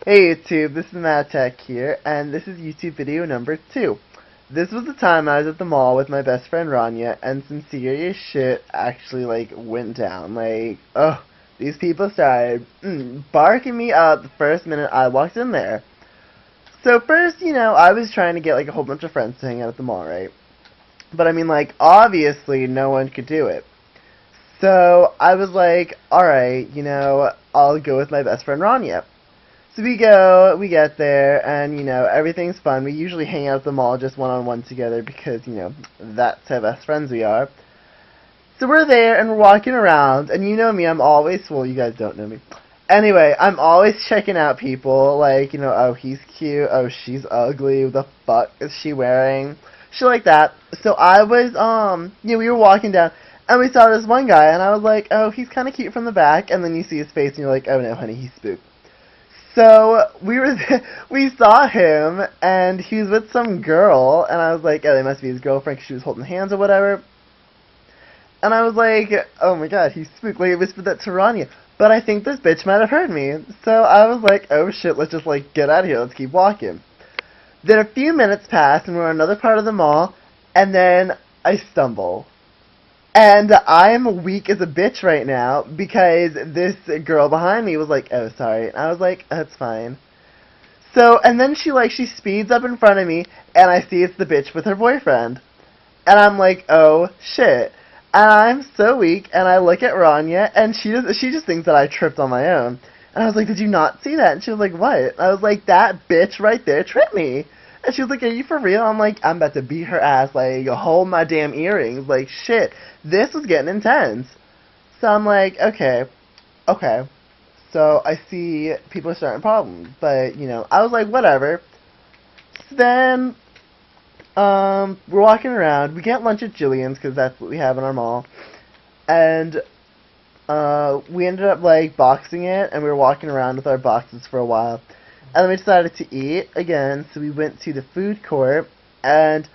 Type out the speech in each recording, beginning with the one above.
Hey YouTube, this is Matt Tech here, and this is YouTube video number 2. This was the time I was at the mall with my best friend Rania, and some serious shit actually, went down. These people started barking me up the first minute I walked in there. So first, I was trying to get, a whole bunch of friends to hang out at the mall, right? But obviously no one could do it. So I was like, alright, I'll go with my best friend Rania. So we get there, and, everything's fun. We usually hang out at the mall just one-on-one together because, that's how best friends we are. So we're there, and we're walking around, and you know me, I'm always, well, you guys don't know me. Anyway, I'm always checking out people, oh, he's cute, oh, she's ugly, what the fuck is she wearing? Shit like that. So I was, we were walking down, and we saw this one guy, and I was like, oh, he's kind of cute from the back, and then you see his face, and you're like, oh no, honey, he's spooked. So we saw him, and he was with some girl, and I was like, oh, they must be his girlfriend because she was holding hands or whatever. And I was like, oh my god, he's spooked. I whispered that to Rania, but I think this bitch might have heard me. So I was like, oh shit, let's just get out of here, let's keep walking. Then a few minutes passed, and we're in another part of the mall, and then I stumble. And I'm weak as a bitch right now because this girl behind me was like, oh, sorry. And I was like, that's fine. So, and then she speeds up in front of me, and I see it's the bitch with her boyfriend. And I'm like, oh, shit. And I'm so weak, and I look at Rania, and she just thinks that I tripped on my own. And I was like, did you not see that? And she was like, what? And I was like, that bitch right there tripped me. And she was like, are you for real? I'm like, I'm about to beat her ass, hold my damn earrings, shit. This was getting intense. So I'm like, okay. So I see people are starting problems, but, I was like, whatever. So then, we're walking around, we get lunch at Jillian's, because that's what we have in our mall, and, we ended up, boxing it, and we were walking around with our boxes for a while. And then we decided to eat again, so we went to the food court, and,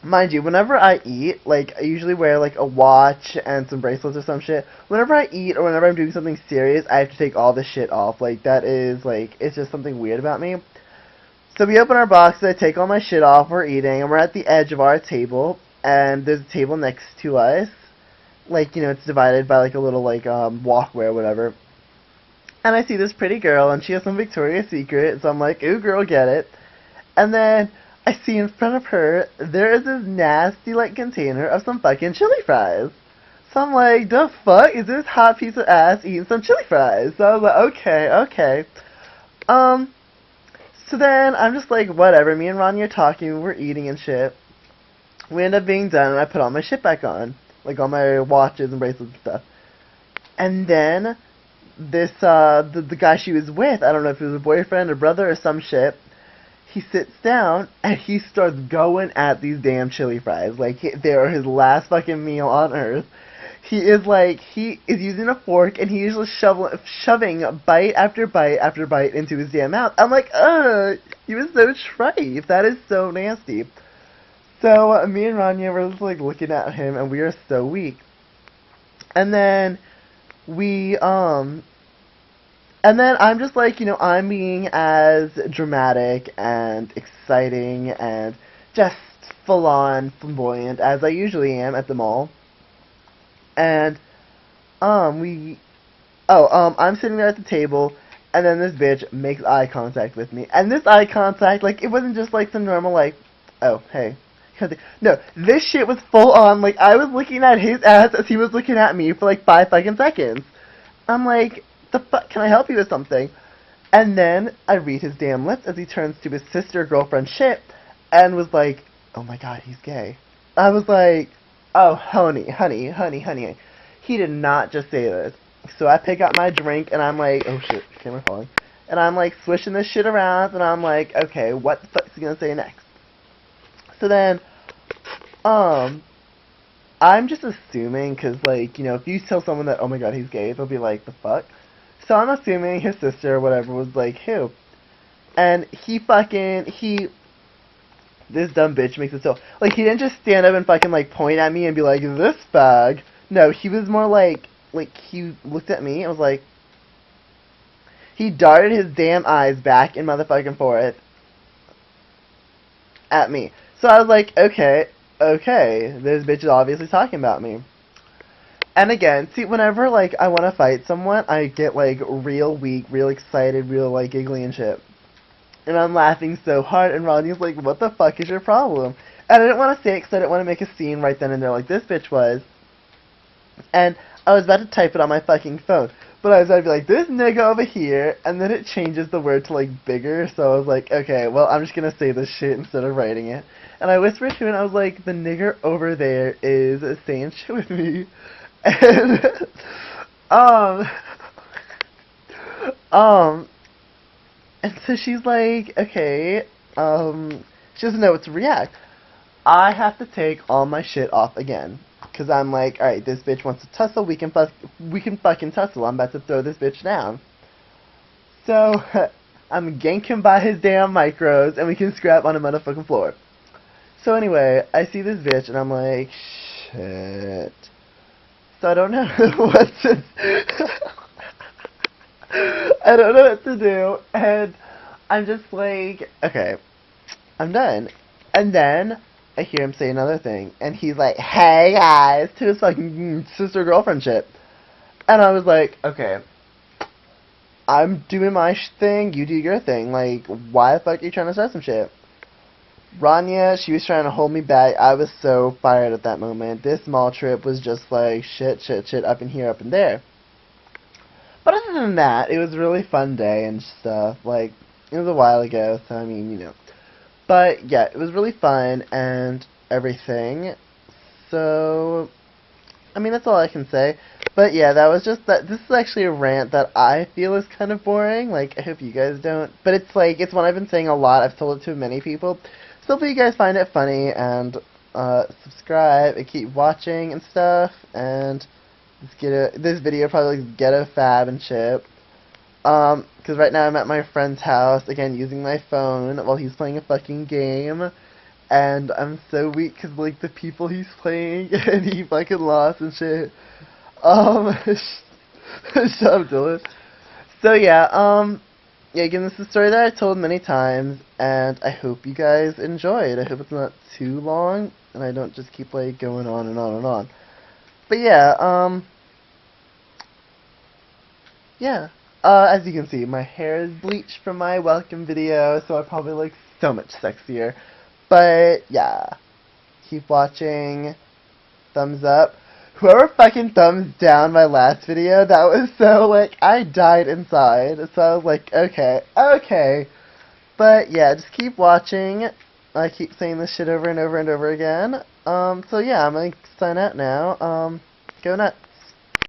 mind you, whenever I eat, I usually wear, a watch and some bracelets or some shit. Whenever I eat, or whenever I'm doing something serious, I have to take all this shit off. That is, it's just something weird about me. So we open our boxes, I take all my shit off, we're eating, and we're at the edge of our table, and there's a table next to us. It's divided by, a little, walkway or whatever. And I see this pretty girl, and she has some Victoria's Secret, so I'm like, ooh, girl, get it. And then I see in front of her, there is this nasty, container of some fucking chili fries. So I'm like, the fuck is this hot piece of ass eating some chili fries? So I was like, okay. So then I'm just like, whatever, me and Ronnie are talking, we're eating and shit. We end up being done, and I put all my shit back on. All my watches and bracelets and stuff. And then this, the guy she was with, I don't know if it was a boyfriend or brother or some shit, he sits down, and he starts going at these damn chili fries. They are his last fucking meal on earth. He is using a fork, and he is just shoving bite after bite after bite into his damn mouth. I'm like, he was so tripe. That is so nasty. So, me and Rania were just, looking at him, and we are so weak. And then and then I'm just I'm being as dramatic and exciting and just full-on flamboyant as I usually am at the mall. And, I'm sitting there at the table, and then this bitch makes eye contact with me. And this eye contact, it wasn't just, some normal, oh, hey. No, this shit was full-on, I was looking at his ass as he was looking at me for, 5 fucking seconds. I'm like, the fuck, can I help you with something? And then I read his damn lips as he turns to his sister girlfriend shit and was like, oh my god, he's gay. I was like, oh, honey. He did not just say this. So I pick up my drink and I'm like, oh shit, camera falling. And I'm swishing this shit around and I'm like, okay, what the fuck is he gonna say next? So then, I'm just assuming, because, if you tell someone that, oh my god, he's gay, they'll be like, the fuck? So I'm assuming his sister or whatever was like, who? And this dumb bitch makes it so, he didn't just stand up and fucking, point at me and be like, this bag. No, he was more he looked at me and was like, He darted his damn eyes back and motherfucking forth at me. So I was like, okay, this bitch is obviously talking about me. And again, see, whenever, like, I want to fight someone, I get, like, real weak, real excited, real, like, giggly and shit. And I'm laughing so hard, and Ronnie's like, what the fuck is your problem? And I didn't want to say it because I didn't want to make a scene right then and there like this bitch was. And I was about to type it on my fucking phone. But I was about to be like, this nigga over here, and then it changes the word to, like, bigger, so I was like, okay, well, I'm just gonna say this shit instead of writing it. And I whispered to him, and I was like, the nigger over there is saying shit with me. And, and so she's like, okay, she doesn't know what to react. I have to take all my shit off again. Because I'm like, alright, this bitch wants to tussle, we can fucking tussle. I'm about to throw this bitch down. So, I'm ganking by his damn micros, and we can scrap on the motherfucking floor. So anyway, I see this bitch, and I'm like, shit. So I don't know what to I don't know what to do, and I'm just like, okay, I'm done. And then I hear him say another thing, and he's like, hey guys, to his fucking sister-girlfriend shit. And I was like, okay, I'm doing my thing, you do your thing. Like, why the fuck are you trying to start some shit? Rania, she was trying to hold me back. I was so fired at that moment. This mall trip was just like, shit, up in here, up in there. But other than that, it was a really fun day and stuff. Like, it was a while ago, so I mean, you know. But, yeah, it was really fun and everything. So, I mean, that's all I can say. But, yeah, that was just that. This is actually a rant that I feel is kind of boring. Like, I hope you guys don't. But it's like, it's one I've been saying a lot. I've told it to many people. So hopefully you guys find it funny and subscribe and keep watching and stuff. And this video probably looks ghetto fab and shit. Because right now I'm at my friend's house, again, using my phone while he's playing a fucking game, and I'm so weak because, like, the people he's playing, and he fucking lost and shit. Shut up, Dylan. So, yeah, yeah, again, this is a story that I've told many times, and I hope you guys enjoy it. I hope it's not too long, and I don't just keep, like, going on and on and on. But, yeah, yeah. As you can see, my hair is bleached from my welcome video, so I probably look so much sexier. But, yeah. Keep watching. Thumbs up. Whoever fucking thumbs down my last video, that was so, like, I died inside. So I was like, okay. But, yeah, just keep watching. I keep saying this shit over and over and over again. So, yeah, I'm gonna sign out now. Go nuts.